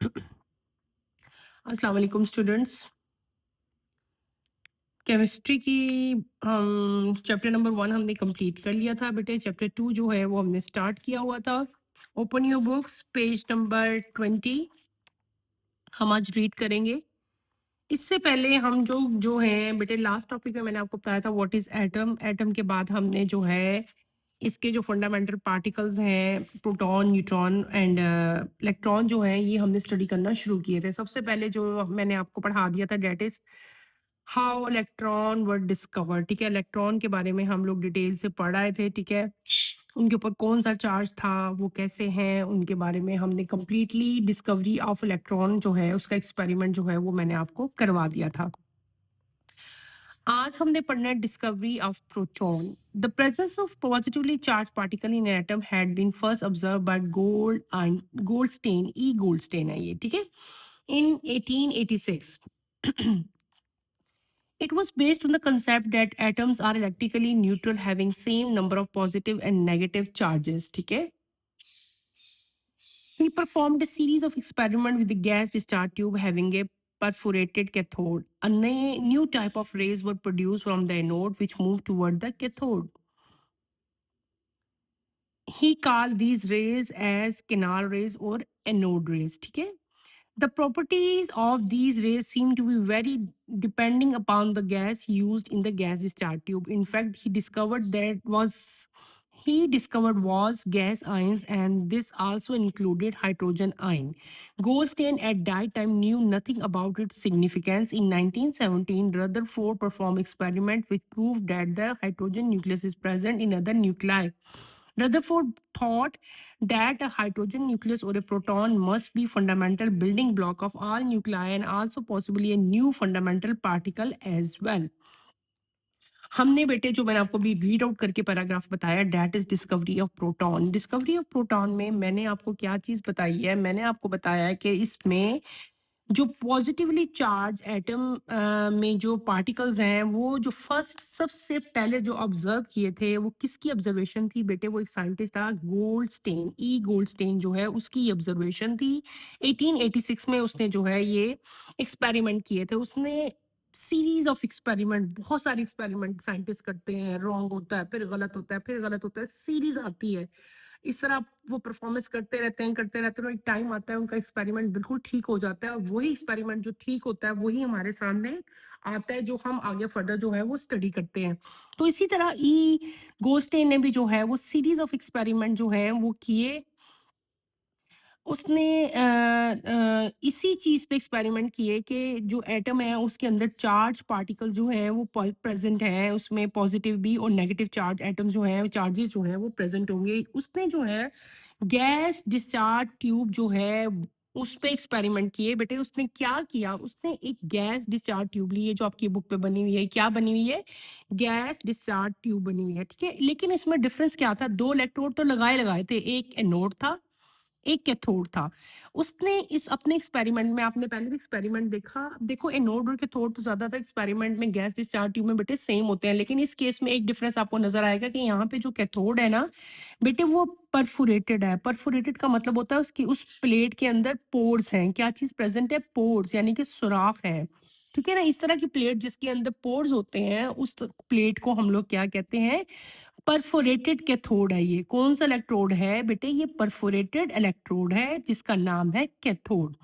अस्सलाम वालेकुम students. Chemistry की चैप्टर नंबर 1 हमने कंप्लीट कर लिया था बेटे। चैप्टर 2 जो है वो हमने स्टार्ट किया हुआ था। Open your books, page number 20 हम आज रीड करेंगे। इससे पहले हम जो जो है बेटे, लास्ट टॉपिक में मैंने आपको बताया था व्हाट इज एटम। एटम के बाद हमने जो है इसके जो फंडामेंटल पार्टिकल्स हैं, प्रोटॉन, न्यूट्रॉन एंड इलेक्ट्रॉन जो हैं, ये हमने स्टडी करना शुरू किए थे। सबसे पहले जो मैंने आपको पढ़ा दिया था that is how electron were discovered. ठीक है, इलेक्ट्रॉन के बारे में हम लोग डिटेल से पढ़ आए थे। ठीक है, उनके ऊपर कौन सा चार्ज था, वो कैसे हैं, उनके बारे में हमने कंप्लीटली डिस्कवरी ऑफ इलेक्ट्रॉन जो है उसका एक्सपेरिमेंट जो है वो मैंने आपको करवा दिया था। आज हमने पढ़ना है discovery of proton. The presence of positively charge particle in atom had been first observe by Goldstein. E Goldstein है ये, ठीक है, इन 1886। It was based on the concept that atoms are electrically neutral, having same number of positive and negative charges. ठीक है, he performed a series of experiments with the gas discharge tube having a perforated cathode. A new type of rays were produced from the anode which moved toward the cathode. He called these rays as canal rays or anode rays. ठीक है, the properties of these rays seem to be very depending upon the gas used in the gas discharge tube. In fact, he discovered was gas ions, and this also included hydrogen ion. Goldstein at that time knew nothing about its significance. In 1917, Rutherford performed experiment which proved that the hydrogen nucleus is present in other nuclei. Rutherford thought that a hydrogen nucleus or a proton must be fundamental building block of all nuclei and also possibly a new fundamental particle as well. हमने बेटे जो मैंने आपको भी read out करके paragraph बताया, that is discovery of proton. Discovery of proton में मैंने आपको क्या चीज बताई है, मैंने आपको बताया है कि इसमें जो पॉजिटिवली चार्ज एटम में जो पार्टिकल्स हैं, वो जो फर्स्ट सबसे पहले जो ऑब्जर्व किए थे, वो किसकी ऑब्जर्वेशन थी बेटे? वो एक साइंटिस्ट था, गोल्डस्टेन। ई गोल्डस्टेन जो है उसकी ऑब्जर्वेशन थी। 1886 में उसने जो है ये एक्सपेरिमेंट किए थे। उसने सीरीज ऑफ एक्सपेरिमेंट, बहुत सारे एक्सपेरिमेंट साइंटिस्ट करते हैं, रॉन्ग होता है, फिर गलत होता है, फिर गलत होता है, सीरीज आती है। इस तरह वो परफॉर्मेंस करते रहते हैं, एक टाइम आता है उनका एक्सपेरिमेंट बिल्कुल ठीक हो जाता है, और वही एक्सपेरिमेंट जो ठीक होता है वही हमारे सामने आता है, जो हम आगे फर्दर जो है वो स्टडी करते हैं। तो इसी तरह ई गोस्टेन ने भी जो है वो सीरीज ऑफ एक्सपेरिमेंट जो है वो किए। उसने इसी चीज़ पे एक्सपेरिमेंट किए कि जो एटम है उसके अंदर चार्ज पार्टिकल जो हैं वो प्रेजेंट हैं, उसमें पॉजिटिव भी और नेगेटिव चार्ज एटम जो हैं, चार्जेस जो हैं वो प्रेजेंट होंगे। उसने जो है गैस डिस्चार्ज ट्यूब जो है उस पे एक्सपेरिमेंट किए बेटे। उसने क्या किया, उसने एक गैस डिस्चार्ज ट्यूब ली है जो आपकी बुक पे बनी हुई है। क्या बनी हुई है? गैस डिस्चार्ज ट्यूब बनी हुई है, ठीक है। लेकिन इसमें डिफरेंस क्या था? दो इलेक्ट्रोड तो लगाए लगाए थे, एक एनोड था, एक कैथोड था। उसने इस अपने एक्सपेरिमेंट में, आपने पहले भी एक्सपेरिमेंट देखा, देखो एनोड और कैथोड तो ज्यादातर एक्सपेरिमेंट में गैस डिस्चार्ज ट्यूब में बेटे सेम होते हैं, लेकिन इस केस में एक डिफरेंस आपको नजर आएगा कि यहाँ पे जो कैथोड है ना बेटे, वो परफोरेटेड है। परफोरेटेड का मतलब होता है उसकी उस प्लेट के अंदर पोर्स हैं। क्या चीज प्रेजेंट है? पोर्स, यानी कि सुराख है, ठीक है ना। इस तरह की प्लेट जिसके अंदर पोर्स होते हैं, उस प्लेट को हम लोग क्या कहते हैं? परफोरेटेड कैथोड है। ये कौन सा इलेक्ट्रोड है बेटे? ये परफोरेटेड इलेक्ट्रोड है जिसका नाम है कैथोड।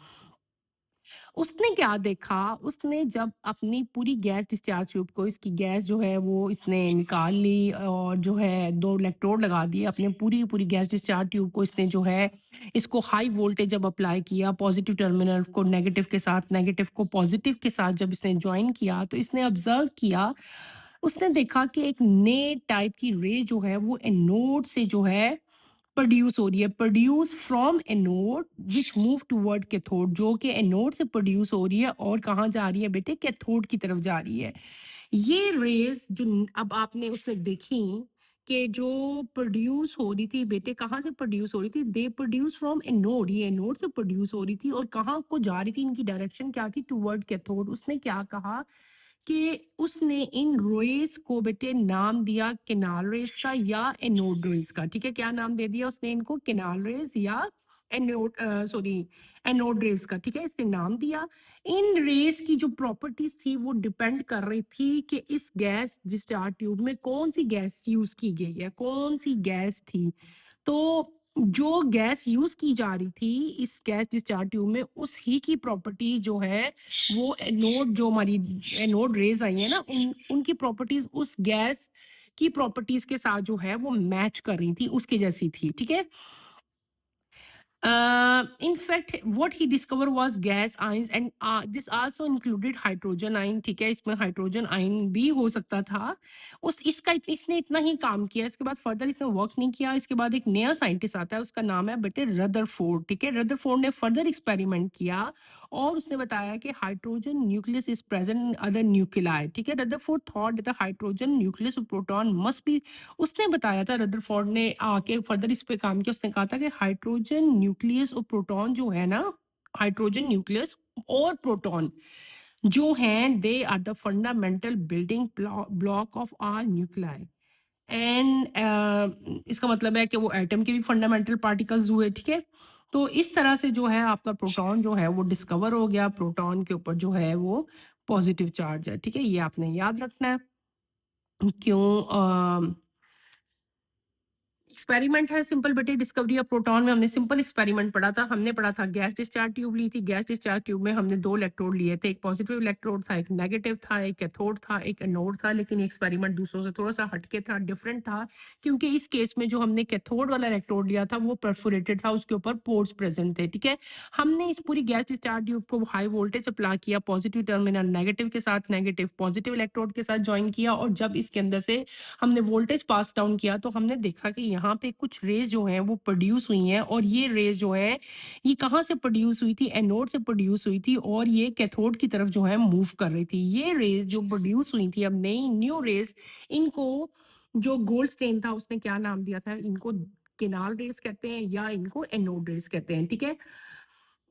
उसने क्या देखा, उसने जब अपनी पूरी गैस डिस्चार्ज ट्यूब को, इसकी गैस जो है वो इसने निकाल ली और जो है दो इलेक्ट्रोड लगा दिए अपने पूरी पूरी गैस डिस्चार्ज ट्यूब को। इसने जो है इसको हाई वोल्टेज जब अप्लाई किया, पॉजिटिव टर्मिनल को नेगेटिव के साथ, नेगेटिव को पॉजिटिव के साथ जब इसने ज्वाइन किया, तो इसने ऑब्जर्व किया, उसने देखा कि एक नए टाइप की रे जो है वो एनोड से जो है प्रोड्यूस हो रही है। Produce from anode which move toward cathode, जो कि एनोड से प्रोड्यूस हो रही है और कहाँ जा रही है बेटे? कैथोड की तरफ जा रही है। ये रेज जो अब आपने उसने देखी कि जो प्रोड्यूस हो रही थी बेटे, कहाँ से प्रोड्यूस हो रही थी? दे प्रोड्यूस फ्रॉम एनोड, ये एनोड से प्रोड्यूस हो रही थी, और कहाँ को जा रही थी? इनकी डायरेक्शन क्या थी? Toward cathode. उसने क्या कहा कि उसने इन रेस को बेटे नाम दिया केनाल रेस का या एनोड रेस का, ठीक है। क्या नाम दे दिया उसने इनको? केनाल रेस या एनोड सॉरी एनोड रेस का, ठीक है, इसने नाम दिया। इन रेस की जो प्रॉपर्टीज थी वो डिपेंड कर रही थी कि इस गैस डिस्चार्ज ट्यूब में कौन सी गैस यूज की गई है, कौन सी गैस थी। तो जो गैस यूज की जा रही थी इस गैस डिस्चार्ज ट्यूब में, उस ही की प्रॉपर्टी जो है वो एनोड, जो हमारी एनोड रेज आई है ना, उनकी प्रॉपर्टीज उस गैस की प्रॉपर्टीज के साथ जो है वो मैच कर रही थी, उसके जैसी थी, ठीक है। In fact, what he discovered was gas ions, and this also included hydrogen ion, ठीक है, इसमें हाइड्रोजन आयन भी हो सकता था। इसने इतना ही काम किया, इसके बाद फर्दर इसने वर्क नहीं किया। इसके बाद एक नया साइंटिस्ट आता है, उसका नाम है बेटे रदरफोर्ड, ठीक है। रदरफोर्ड ने फर्दर एक्सपेरिमेंट किया और उसने बताया कि hydrogen nucleus is present in other nuclei, ठीक है। Rutherford thought that the hydrogen nucleus of proton must be, उसने बताया था, रदरफोर्ड ने आके फर्दर इस पे काम किया। उसने कहा था कि हाइड्रोजन न्यूक्लियस और प्रोटॉन जो है ना, हाइड्रोजन न्यूक्लियस और प्रोटॉन जो हैं, they are the fundamental building block of all nuclei. And इसका मतलब है कि वो एटम के भी फंडामेंटल पार्टिकल्स हुए, ठीक है। तो इस तरह से जो है आपका प्रोटॉन जो है वो डिस्कवर हो गया। प्रोटॉन के ऊपर जो है वो पॉजिटिव चार्ज है, ठीक है, ये आपने याद रखना है। क्यों एक्सपेरिमेंट है सिंपल बेटे, डिस्कवरी ऑफ प्रोटॉन में हमने सिंपल एक्सपेरिमेंट पढ़ा था। हमने पढ़ा था गैस डिस्चार्ज ट्यूब ली थी, गैस डिस्चार्ज ट्यूब में हमने दो इलेक्ट्रोड लिए थे, एक पॉजिटिव इलेक्ट्रोड था, एक नेगेटिव था, एक कैथोड था, एक एनोड था। लेकिन एक्सपेरिमेंट दूसरों से थोड़ा सा हटके था, डिफरेंट था, क्योंकि इस केस में जो हमने कैथोड वाला इलेक्ट्रोड लिया था वो परफोरेटेड था, उसके ऊपर पोर्स प्रेजेंट थे, ठीक है। हमने इस पूरी गैस डिस्चार्ज ट्यूब को हाई वोल्टेज अप्लाई किया, पॉजिटिव टर्मिनल नेगेटिव के साथ, नेगेटिव पॉजिटिव इलेक्ट्रोड के साथ ज्वाइन किया, और जब इसके अंदर से हमने वोल्टेज पास डाउन किया तो हमने देखा कि यहाँ पे कुछ रेज जो हैं वो प्रोड्यूस हुई हैं, और ये रेज जो है ये कहाँ से प्रोड्यूस हुई थी, एनोड से प्रोड्यूस हुई थी, और ये कैथोड की तरफ जो है मूव कर रही थी। ये रेज जो प्रोड्यूस हुई थी, अब नई न्यू रेज, इनको जो गोल्डस्टेन था उसने क्या नाम दिया था, इनको केनाल रेज कहते हैं या इनको एनोड रेज कहते हैं, ठीक है।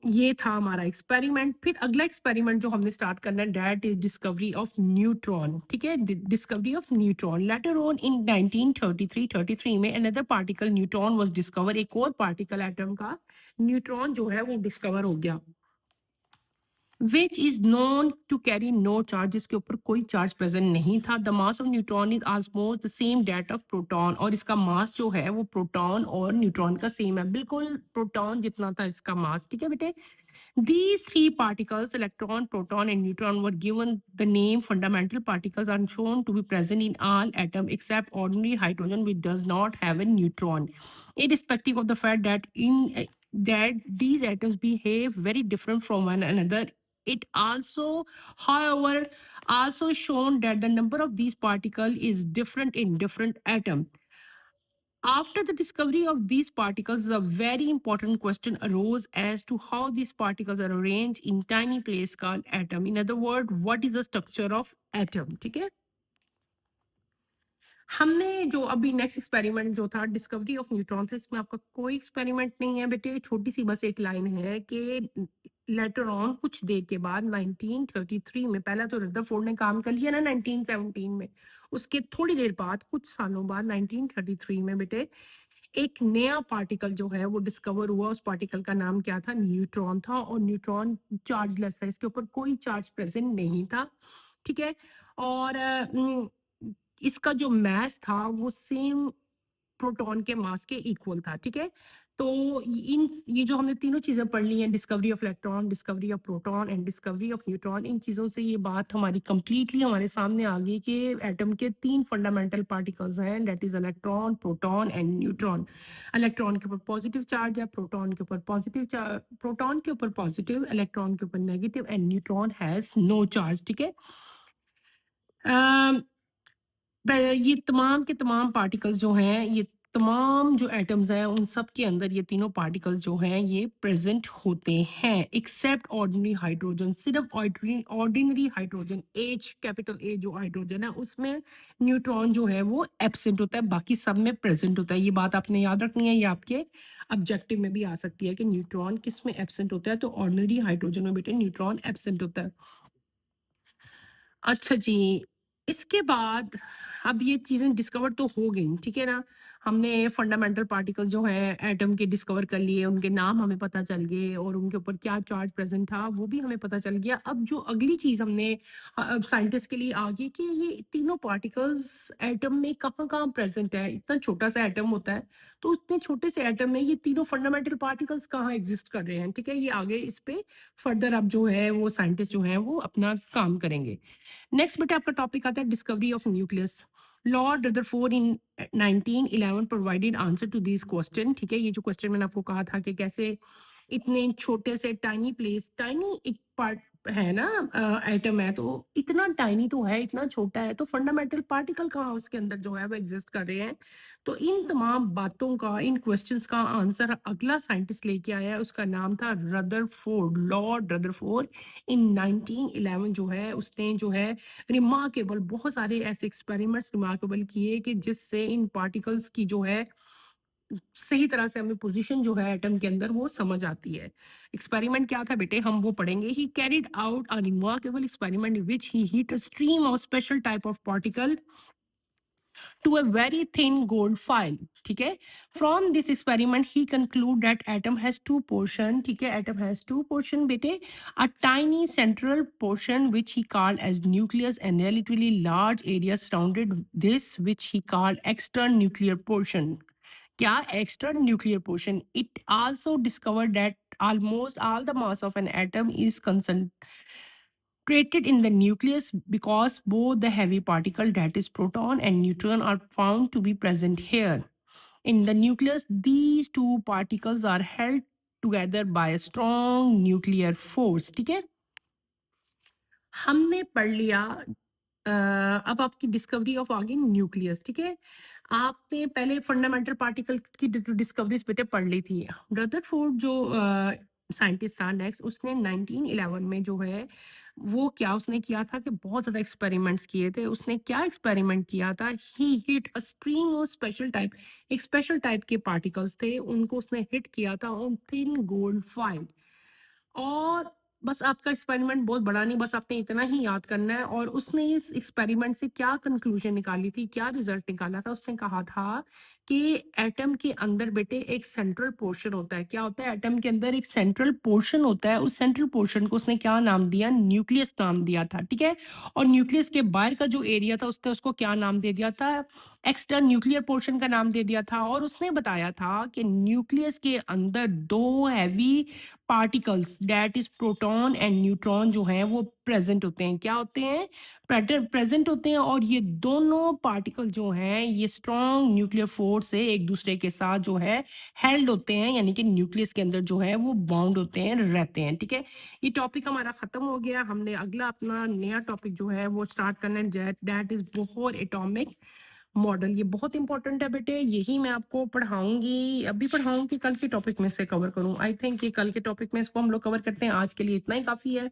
ये था हमारा एक्सपेरिमेंट। फिर अगला एक्सपेरिमेंट जो हमने स्टार्ट करना है, that is discovery of neutron, ठीक है, discovery of neutron. Later on in 1933 में another particle neutron was discover, एक और पार्टिकल एटम का न्यूट्रॉन जो है वो डिस्कवर हो गया, which is known to carry no charge, जिसके ऊपर कोई चार्ज प्रेजेंट नहीं था। The mass of neutron is almost the same that of proton, और इसका मास जो है वो प्रोटॉन और न्यूट्रॉन का सेम है, बिल्कुल प्रोटॉन जितना था इसका मास, ठीक है बेटे। These three particles, electron, proton, and neutron, were given the name fundamental particles, are shown to be present in all atoms except ordinary hydrogen, which does not have a neutron. Irrespective of the fact that that these atoms behave very different from one another, it also, however, also shown that the number of these particles is different in different atoms. After the discovery of these particles, a very important question arose as to how these particles are arranged in tiny place called atom. In other words, what is the structure of atom? ठीक है। हमने जो अभी next experiment जो था discovery of neutron था, इसमें आपका कोई एक्सपेरिमेंट नहीं है बेटे, छोटी सी बस एक लाइन है कि लेटर ऑन कुछ देर के बाद 1933 में, पहला तो रदरफोर्ड ने काम कर लिया ना 1917 में, उसके थोड़ी देर बाद कुछ सालों बाद 1933 में बेटे एक नया पार्टिकल जो है वो डिस्कवर हुआ। उस पार्टिकल का नाम क्या था, न्यूट्रॉन था, और न्यूट्रॉन चार्जलेस था, इसके ऊपर कोई चार्ज प्रेजेंट नहीं था, ठीक है। और इसका जो मास था वो सेम प्रोटॉन के मास के इक्वल था, ठीक है। तो ये जो हमने तीनों चीजें पढ़ ली हैं, discovery of electron, discovery of proton and discovery of neutron, इन चीजों से ये बात हमारी कंप्लीटली हमारे सामने आ गई कि एटम के तीन फंडामेंटल पार्टिकल्स हैं, that is electron, proton and neutron. Electron के ऊपर पॉजिटिव चार्ज है, प्रोटॉन के ऊपर पॉजिटिव चार्ज, प्रोटॉन के ऊपर पॉजिटिव, इलेक्ट्रॉन के ऊपर negative, and neutron has no charge, ठीक है। ये तमाम के तमाम पार्टिकल्स जो हैं, ये तमाम जो एटम्स हैं, उन सब के अंदर ये तीनों पार्टिकल्स जो हैं ये प्रेजेंट होते हैं, एक्सेप्ट ऑर्डिनरी हाइड्रोजन। सिर्फ ordinary hydrogen, H capital A जो हाइड्रोजन है उसमें न्यूट्रॉन जो है वो एब्सेंट होता है, बाकी सब में प्रेजेंट होता है। ये बात आपने याद रखनी है, ये आपके ऑब्जेक्टिव में भी आ सकती है कि न्यूट्रॉन किस में एब्सेंट होता है, तो ऑर्डिनरी हाइड्रोजन में बेटे न्यूट्रॉन एब्सेंट होता है। अच्छा जी, इसके बाद अब ये चीज़ें डिस्कवर तो हो गई, ठीक है ना? हमने फंडामेंटल पार्टिकल जो हैं एटम के डिस्कवर कर लिए, उनके नाम हमें पता चल गए और उनके ऊपर क्या चार्ज प्रेज़ेंट था, वो भी हमें पता चल गया। अब जो अगली चीज़ हमने अब साइंटिस्ट के लिए आ गई कि ये तीनों पार्टिकल्स एटम में कहाँ-कहाँ प्रेज़ेंट है। इतना छोटा-सा एटम होता है, तो इतने छोटे से एटम में ये तीनों फंडामेंटल पार्टिकल्स कहाँ एग्ज़िस्ट कर रहे हैं, ठीक है? ये आगे इस पे फर्दर अब जो है वो साइंटिस्ट जो हैं वो अपना काम करेंगे। नेक्स्ट बेटा आपका टॉपिक आता है discovery of nucleus. Lord Rutherford in 1911 provided answer to this question, ठीक है? ये जो क्वेश्चन मैंने आपको कहा था कि कैसे इतने छोटे से टाइनी प्लेस, टाइनी एक पार्ट है ना, एटम है तो इतना टाइनी तो है, इतना छोटा है, तो फंडामेंटल पार्टिकल कहाँ उसके अंदर जो है वो एग्जिस्ट कर रहे हैं। तो इन तमाम बातों का, इन क्वेश्चंस का आंसर अगला साइंटिस्ट लेके आया है, उसका नाम था रदरफोर्ड, लॉर्ड रदरफोर्ड। इन 1911 जो है उसने जो है रिमार्केबल बहुत सारे ऐसे एक्सपेरिमेंट्स रिमार्केबल किए कि जिससे इन पार्टिकल्स की जो है सही तरह से हमें पोजीशन जो है एटम के अंदर वो समझ आती है। एक्सपेरिमेंट क्या था बेटे, हम वो पढ़ेंगे। ही carried out a remarkable experiment which he hit a stream of special type of particle to a very thin gold file, ठीक है? From this experiment he conclude that atom has two portion, ठीक है? Atom has two portion बेटे, a tiny central portion which he called as nucleus and relatively large area surrounded this which he called external nuclear portion. क्या? External nuclear portion. It also discovered that almost all the mass of an atom is created in the nucleus because both the heavy particle, that is proton and neutron, are found to be present here. In the nucleus, these two particles are held together by a strong nuclear force, ठीक है? हमने पढ़ लिया। अब आपकी discovery of आ गई nucleus, ठीक है? आपने पहले फंडामेंटल पार्टिकल की डिस्कवरीज बेटे पढ़ ली थी। रदरफोर्ड जो साइंटिस्ट था नेक्स्ट, उसने 1911 में जो है वो क्या उसने किया था कि बहुत ज़्यादा एक्सपेरिमेंट्स किए थे। उसने क्या एक्सपेरिमेंट किया था, he hit a stream of special type, एक स्पेशल टाइप के पार्टिकल्स थे, उनको उसने हिट किया था ऑन थिन गोल्ड फाइल। और बस आपका एक्सपेरिमेंट बहुत बड़ा नहीं, बस आपने इतना ही याद करना है। और उसने इस एक्सपेरिमेंट से क्या कंक्लूजन निकाली थी, क्या रिजल्ट निकाला था? उसने कहा था कि एटम के अंदर बेटे एक सेंट्रल पोर्शन होता है। क्या होता है? एटम के अंदर एक सेंट्रल पोर्शन होता है। उस सेंट्रल पोर्शन को उसने क्या नाम दिया? न्यूक्लियस नाम दिया था, ठीक है? और न्यूक्लियस के बाहर का जो एरिया था उसने उसको क्या नाम दे दिया था? एक्सटर्नल न्यूक्लियर पोर्शन का नाम दे दिया था। और उसने बताया था कि न्यूक्लियस के अंदर दो heavy particles, that is proton and neutron, जो हैं वो प्रेजेंट होते हैं। क्या होते हैं? प्रेजेंट होते हैं। और ये दोनों पार्टिकल जो हैं ये स्ट्रॉन्ग न्यूक्लियर फोर्स से एक दूसरे के साथ जो है हेल्ड होते हैं, यानी कि न्यूक्लियस के अंदर जो है वो बाउंड होते हैं, रहते हैं, ठीक है? ये टॉपिक हमारा खत्म हो गया। हमने अगला अपना नया टॉपिक जो है वो स्टार्ट करना है, that is Bohr atomic model. ये बहुत इंपॉर्टेंट है बेटे, यही मैं आपको पढ़ाऊंगी, अभी पढ़ाऊंगी, कल के टॉपिक में से कवर करूं। आई थिंक ये कल के टॉपिक में इसको हम लोग कवर करते हैं। आज के लिए इतना ही काफी है।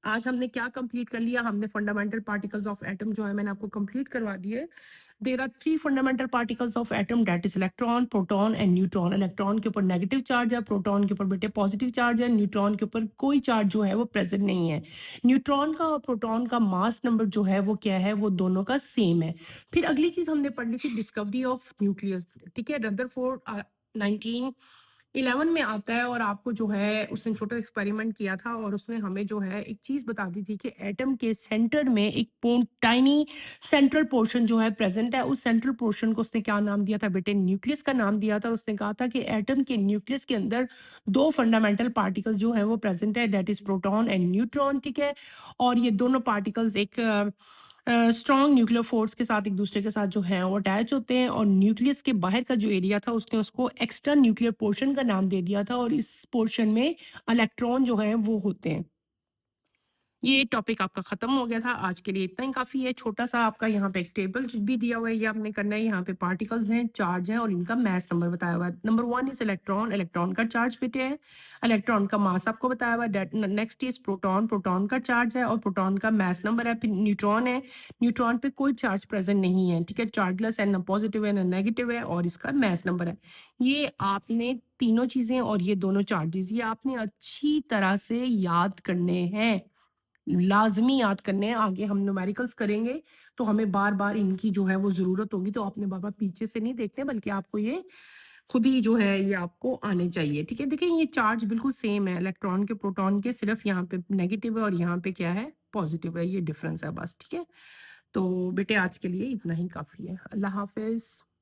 आज हमने क्या कंप्लीट कर लिया? हमने फंडामेंटल पार्टिकल्स ऑफ एटम जो है मैंने आपको कंप्लीट करवा दिए। There are three fundamental particles of atom, that is electron, proton and neutron. Electron के ऊपर नेगेटिव चार्ज है, प्रोटॉन के ऊपर बेटे पॉजिटिव चार्ज है, न्यूट्रॉन के ऊपर कोई चार्ज जो है वो प्रेजेंट नहीं है। न्यूट्रॉन का और प्रोटॉन का मास नंबर जो है वो क्या है? वो दोनों का सेम है। फिर अगली चीज हमने पढ़नी थी डिस्कवरी ऑफ न्यूक्लियस, ठीक है? रदरफोर्ड 1911 में आता है और आपको जो है उसने छोटा एक्सपेरिमेंट किया था और उसने हमें जो है एक चीज बता दी थी कि एटम के सेंटर में एक टाइनी सेंट्रल पोर्शन जो है प्रेजेंट है। उस सेंट्रल पोर्शन को उसने क्या नाम दिया था बेटे? न्यूक्लियस का नाम दिया था। उसने कहा था कि एटम के न्यूक्लियस के अंदर दो फंडामेंटल पार्टिकल्स जो है वो प्रेजेंट है, that is proton and neutron, ठीक है? और ये दोनों पार्टिकल्स एक स्ट्रॉन्ग न्यूक्लियर फोर्स के साथ एक दूसरे के साथ जो है वो अटैच होते हैं। और न्यूक्लियस के बाहर का जो एरिया था उसने उसको एक्सटर्नल न्यूक्लियर पोर्शन का नाम दे दिया था। और इस पोर्शन में इलेक्ट्रॉन जो है वो होते हैं। ये टॉपिक आपका खत्म हो गया था। आज के लिए इतना ही काफ़ी है। छोटा-सा आपका यहाँ पे एक टेबल भी दिया हुआ है, ये आपने करना है। यहाँ पे पार्टिकल्स हैं, चार्ज हैं और इनका मास नंबर बताया हुआ है। नंबर 1 इज़ इलेक्ट्रॉन, इलेक्ट्रॉन का चार्ज बेटे है। इलेक्ट्रॉन का मास आपको बताया हुआ है। That next is proton, proton का चार्ज है और प्रोटॉन का मास नंबर है। फिर न्यूट्रॉन है, न्यूट्रॉन पे कोई चार्ज प्रेज़ेंट नहीं है, ठीक है? चार्जलेस है, ना पॉजिटिव है, ना नेगेटिव है और इसका मास नंबर है। ये आपने तीनों चीज़ें और ये दोनों चार्जेज़ ये आपने अच्छी तरह से याद करने हैं। लाज़मी याद करने हैं, आगे हम न्यूमेरिकल्स करेंगे, तो हमें बार-बार इनकी जो है वो ज़रूरत होगी, तो आपने बाबा पीछे से नहीं देखने बल्कि आपको ये खुद ही जो है ये आपको आने चाहिए, ठीक है? देखिए ये चार्ज बिल्कुल सेम है इलेक्ट्रॉन के, प्रोटॉन के, सिर्फ़ यहाँ पे नेगेटिव है और यहाँ पे क्या है पॉज़िटिव है, ये डिफ़रेंस है बस, ठीक है? तो बेटे आज के लिए इतना ही काफ़ी है। अल्लाह हाफ़िज़।